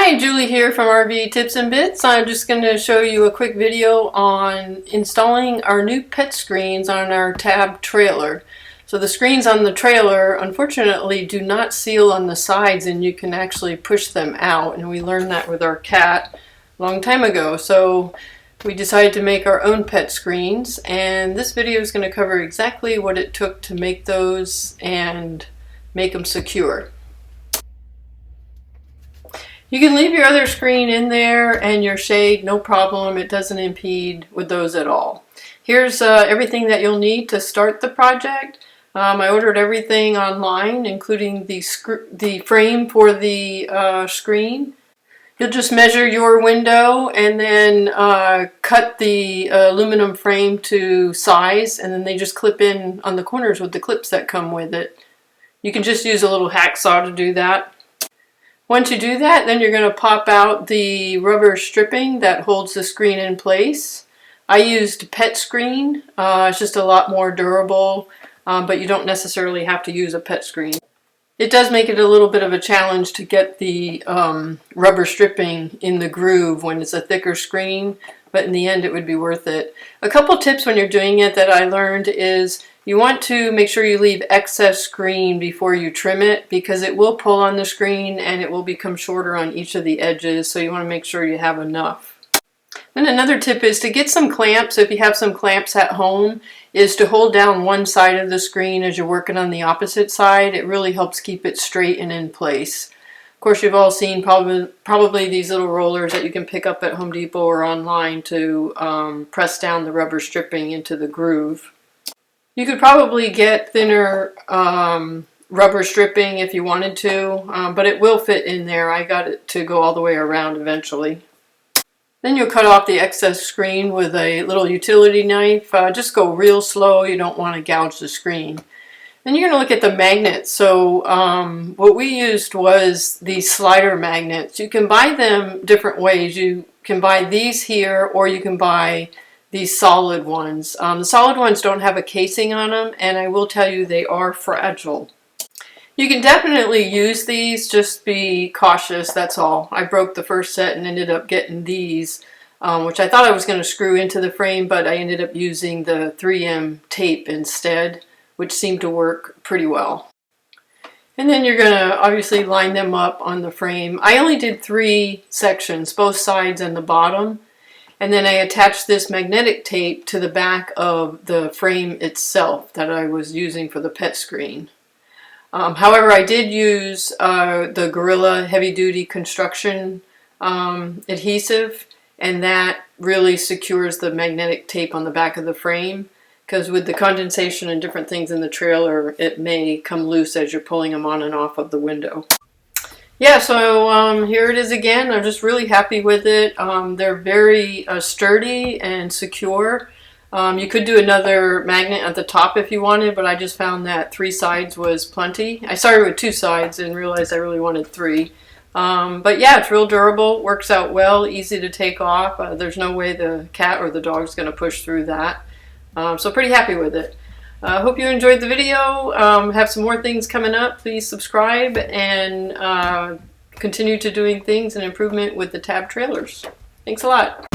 Hi, Julie here from RV Tips and Bits. I'm just going to show you a quick video on installing our new pet screens on our Tab trailer. So the screens on the trailer unfortunately do not seal on the sides, and you can actually push them out, and we learned that with our cat a long time ago. So we decided to make our own pet screens, and this video is going to cover exactly what it took to make those and make them secure. You can leave your other screen in there and your shade, no problem. It doesn't impede with those at all. Here's everything that you'll need to start the project. I ordered everything online, including the frame for the screen. You'll just measure your window and then cut the aluminum frame to size, and then they just clip in on the corners with the clips that come with it. You can just use a little hacksaw to do that. Once you do that, then you're going to pop out the rubber stripping that holds the screen in place. I used pet screen. It's just a lot more durable, but you don't necessarily have to use a pet screen. It does make it a little bit of a challenge to get the rubber stripping in the groove when it's a thicker screen, but in the end it would be worth it. A couple tips when you're doing it that I learned is you want to make sure you leave excess screen before you trim it, because it will pull on the screen and it will become shorter on each of the edges, so you want to make sure you have enough. Then another tip is to get some clamps. If you have some clamps at home, is to hold down one side of the screen as you're working on the opposite side. It really helps keep it straight and in place. Of course, you've all seen probably these little rollers that you can pick up at Home Depot or online to press down the rubber stripping into the groove. You could probably get thinner rubber stripping if you wanted to, but it will fit in there. I got it to go all the way around eventually. Then you'll cut off the excess screen with a little utility knife. Just go real slow. You don't want to gouge the screen. Then you're going to look at the magnets. So what we used was these slider magnets. You can buy them different ways. You can buy these here, or you can buy these solid ones. The solid ones don't have a casing on them, and I will tell you they are fragile. You can definitely use these, just be cautious, that's all. I broke the first set and ended up getting these, which I thought I was going to screw into the frame, but I ended up using the 3M tape instead, which seemed to work pretty well. And then you're going to obviously line them up on the frame. I only did 3 sections, both sides and the bottom. And then I attached this magnetic tape to the back of the frame itself that I was using for the pet screen. However, I did use the Gorilla Heavy Duty Construction adhesive, and that really secures the magnetic tape on the back of the frame, because with the condensation and different things in the trailer, it may come loose as you're pulling them on and off of the window. Yeah, so here it is again. I'm just really happy with it. They're very sturdy and secure. You could do another magnet at the top if you wanted, but I just found that 3 sides was plenty. I started with 2 sides and realized I really wanted 3. But yeah, it's real durable, works out well, easy to take off. There's no way the cat or the dog's going to push through that. So pretty happy with it. Hope you enjoyed the video. Have some more things coming up. Please subscribe and continue to doing things and improvement with the Tab trailers. Thanks a lot.